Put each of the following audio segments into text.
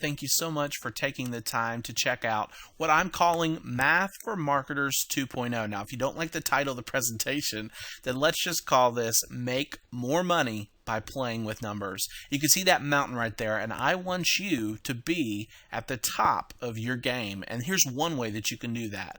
Thank you so much for taking the time to check out what I'm calling Math for Marketers 2.0. Now, if you don't like the title of the presentation, then let's just call this Make More Money by Playing with Numbers. You can see that mountain right there, and I want you to be at the top of your game. And here's one way that you can do that.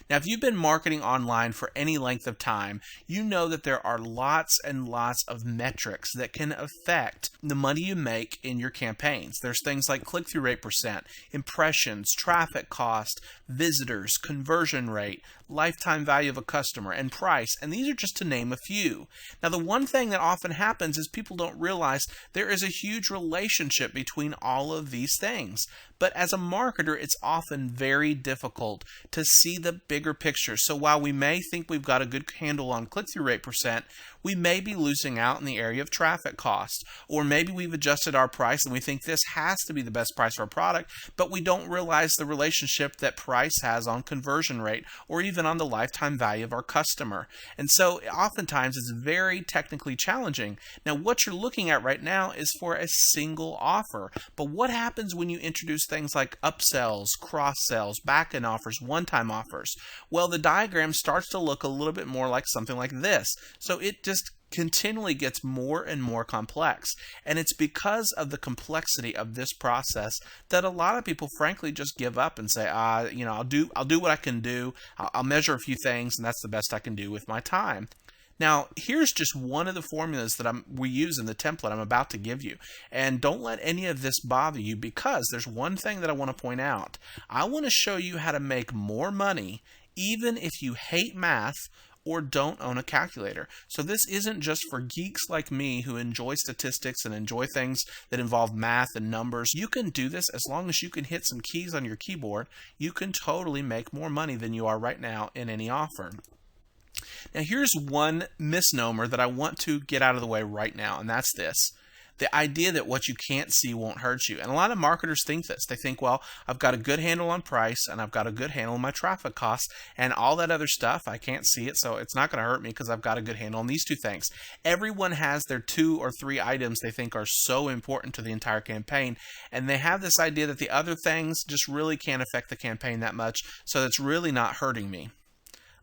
Now, if you've been marketing online for any length of time, you know that there are lots and lots of metrics that can affect the money you make in your campaigns. There's things like click-through rate percent, impressions, traffic cost, visitors, conversion rate, lifetime value of a customer, and price, and these are just to name a few. Now, the one thing that often happens is people don't realize there is a huge relationship between all of these things. But as a marketer, it's often very difficult to see the bigger picture. So while we may think we've got a good handle on click-through rate percent, we may be losing out in the area of traffic cost. Or maybe we've adjusted our price and we think this has to be the best price for our product, but we don't realize the relationship that price has on conversion rate or even on the lifetime value of our customer. And so oftentimes it's very technically challenging. Now, what you're looking at right now is for a single offer. But what happens when you introduce things like upsells, cross-sells, back-end offers, one-time offers? Well, the diagram starts to look a little bit more like something like this. So it just continually gets more and more complex. And it's because of the complexity of this process that a lot of people frankly just give up and say, I'll do what I can do. I'll measure a few things, and that's the best I can do with my time. Now, here's just one of the formulas that we use in the template I'm about to give you. And don't let any of this bother you, because there's one thing that I want to point out. I want to show you how to make more money even if you hate math or don't own a calculator. So this isn't just for geeks like me who enjoy statistics and enjoy things that involve math and numbers. You can do this as long as you can hit some keys on your keyboard. You can totally make more money than you are right now in any offer. Now, here's one misnomer that I want to get out of the way right now, and that's this. The idea that what you can't see won't hurt you. And a lot of marketers think this. They think, well, I've got a good handle on price, and I've got a good handle on my traffic costs, and all that other stuff, I can't see it, so it's not going to hurt me because I've got a good handle on these two things. Everyone has their 2 or 3 items they think are so important to the entire campaign, and they have this idea that the other things just really can't affect the campaign that much, so it's really not hurting me.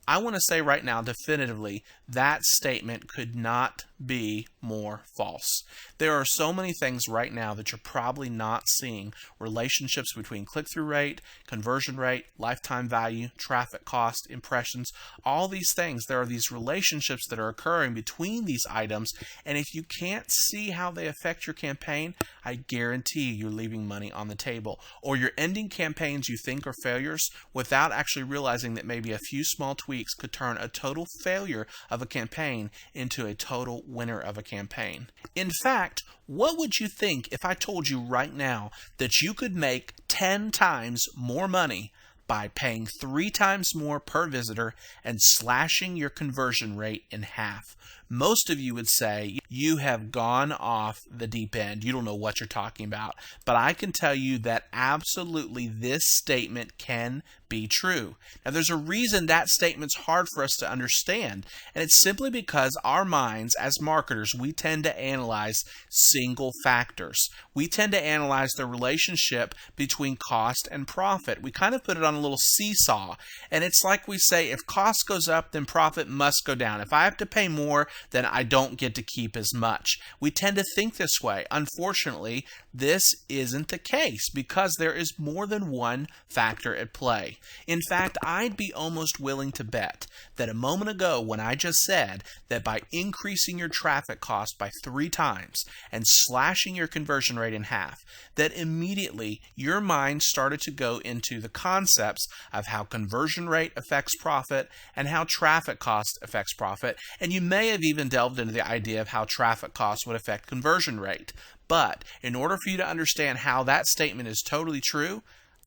I want to say right now definitively that statement could not be more false. There are so many things right now that you're probably not seeing. Relationships between click-through rate, conversion rate, lifetime value, traffic cost, impressions, all these things. There are these relationships that are occurring between these items, and if you can't see how they affect your campaign, I guarantee you're leaving money on the table. Or you're ending campaigns you think are failures without actually realizing that maybe a few small tweaks could turn a total failure of a campaign into a total winner of a campaign. In fact, what would you think if I told you right now that you could make 10 times more money by paying 3 times more per visitor and slashing your conversion rate in half? Most of you would say you have gone off the deep end. You don't know what you're talking about. But I can tell you that absolutely this statement can be true. Now, there's a reason that statement's hard for us to understand, and it's simply because our minds as marketers, we tend to analyze single factors. We tend to analyze the relationship between cost and profit. We kind of put it on a little seesaw, and it's like we say, if cost goes up, then profit must go down. If I have to pay more, then I don't get to keep as much. We tend to think this way. Unfortunately, this isn't the case because there is more than one factor at play. In fact, I'd be almost willing to bet that a moment ago when I just said that by increasing your traffic cost by 3 times and slashing your conversion rate in half, that immediately your mind started to go into the concepts of how conversion rate affects profit and how traffic cost affects profit, and you may have even delved into the idea of how traffic costs would affect conversion rate. But in order for you to understand how that statement is totally true,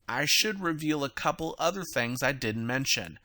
I should reveal a couple other things I didn't mention.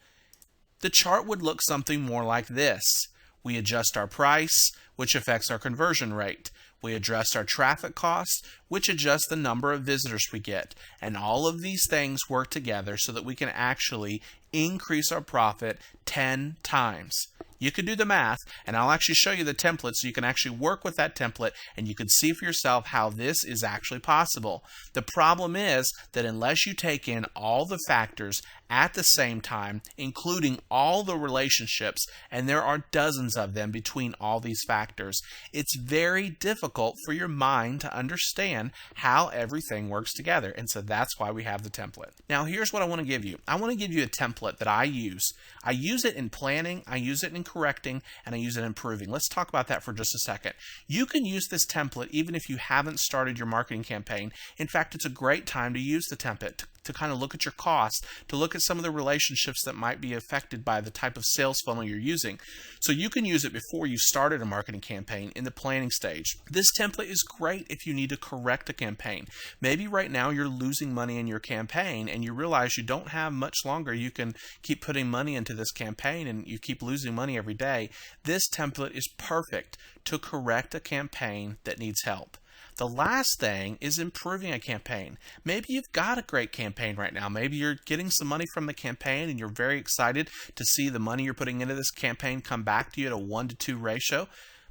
The chart would look something more like this. We adjust our price, which affects our conversion rate. We adjust our traffic costs, which adjusts the number of visitors we get. And all of these things work together so that we can actually increase our profit 10 times. You can do the math, and I'll actually show you the template so you can actually work with that template and you can see for yourself how this is actually possible. The problem is that unless you take in all the factors at the same time, including all the relationships, and there are dozens of them between all these factors, it's very difficult for your mind to understand how everything works together. And so that's why we have the template. Now, here's what I want to give you. I want to give you a template that I use. I use it in planning, I use it in correcting, and I use it in improving. Let's talk about that for just a second. You can use this template even if you haven't started your marketing campaign. In fact, it's a great time to use the template to kind of look at your costs, to look at some of the relationships that might be affected by the type of sales funnel you're using. So you can use it before you started a marketing campaign in the planning stage. This template is great if you need to correct a campaign. Maybe right now you're losing money in your campaign and you realize you don't have much longer you can keep putting money into this campaign and you keep losing money every day. This template is perfect to correct a campaign that needs help. The last thing is improving a campaign. Maybe you've got a great campaign right now. Maybe you're getting some money from the campaign and you're very excited to see the money you're putting into this campaign come back to you at a 1-to-2 ratio.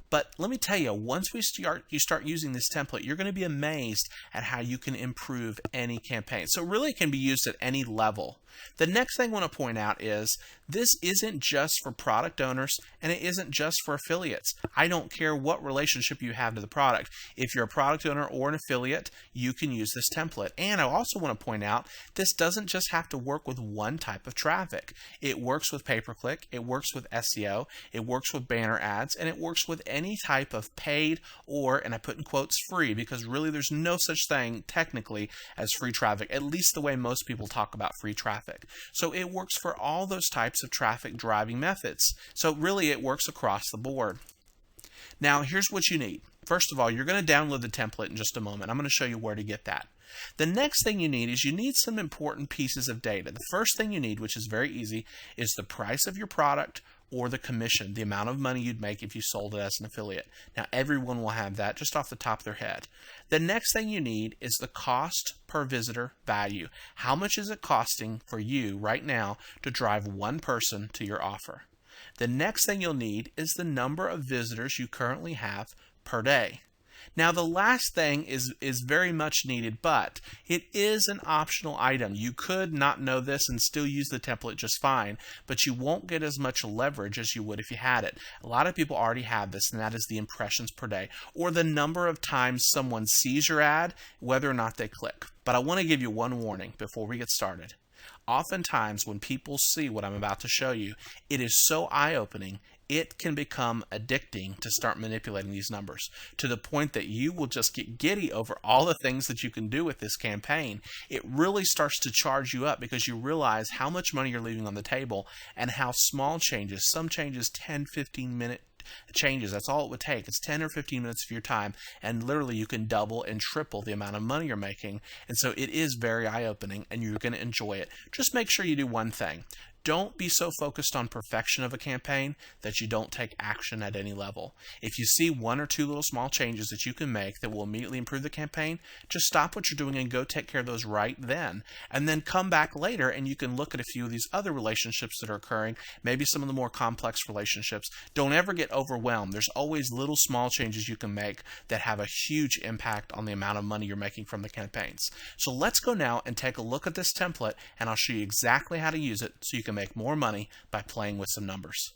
But let me tell you, once you start using this template, you're going to be amazed at how you can improve any campaign. So really it can be used at any level. The next thing I want to point out is this isn't just for product owners and it isn't just for affiliates. I don't care what relationship you have to the product. If you're a product owner or an affiliate, you can use this template. And I also want to point out this doesn't just have to work with one type of traffic. It works with pay-per-click, it works with SEO, it works with banner ads, and it works with any type of paid or, and I put in quotes, free, because really there's no such thing technically as free traffic, at least the way most people talk about free traffic. So it works for all those types of traffic driving methods. So really it works across the board. Now here's what you need. First of all, you're going to download the template in just a moment. I'm going to show you where to get that. The next thing you need is you need some important pieces of data. The first thing you need, which is very easy, is the price of your product or the commission, the amount of money you'd make if you sold it as an affiliate. Now, everyone will have that just off the top of their head. The next thing you need is the cost per visitor value. How much is it costing for you right now to drive one person to your offer? The next thing you'll need is the number of visitors you currently have per day. Now, the last thing is very much needed, but it is an optional item. You could not know this and still use the template just fine, but you won't get as much leverage as you would if you had it. A lot of people already have this, and that is the impressions per day, or the number of times someone sees your ad, whether or not they click. But I want to give you one warning before we get started. Oftentimes, when people see what I'm about to show you, it is so eye-opening, it can become addicting to start manipulating these numbers to the point that you will just get giddy over all the things that you can do with this campaign. It really starts to charge you up because you realize how much money you're leaving on the table and how small changes, some changes 10, 15-minute changes, that's all it would take. It's 10 or 15 minutes of your time, and literally you can double and triple the amount of money you're making. And so it is very eye-opening, and you're going to enjoy it. Just make sure you do one thing. Don't be so focused on perfection of a campaign that you don't take action at any level. If you see one or two little small changes that you can make that will immediately improve the campaign, just stop what you're doing and go take care of those right then. And then come back later and you can look at a few of these other relationships that are occurring, maybe some of the more complex relationships. Don't ever get overwhelmed. There's always little small changes you can make that have a huge impact on the amount of money you're making from the campaigns. So let's go now and take a look at this template, and I'll show you exactly how to use it so you can make more money by playing with some numbers.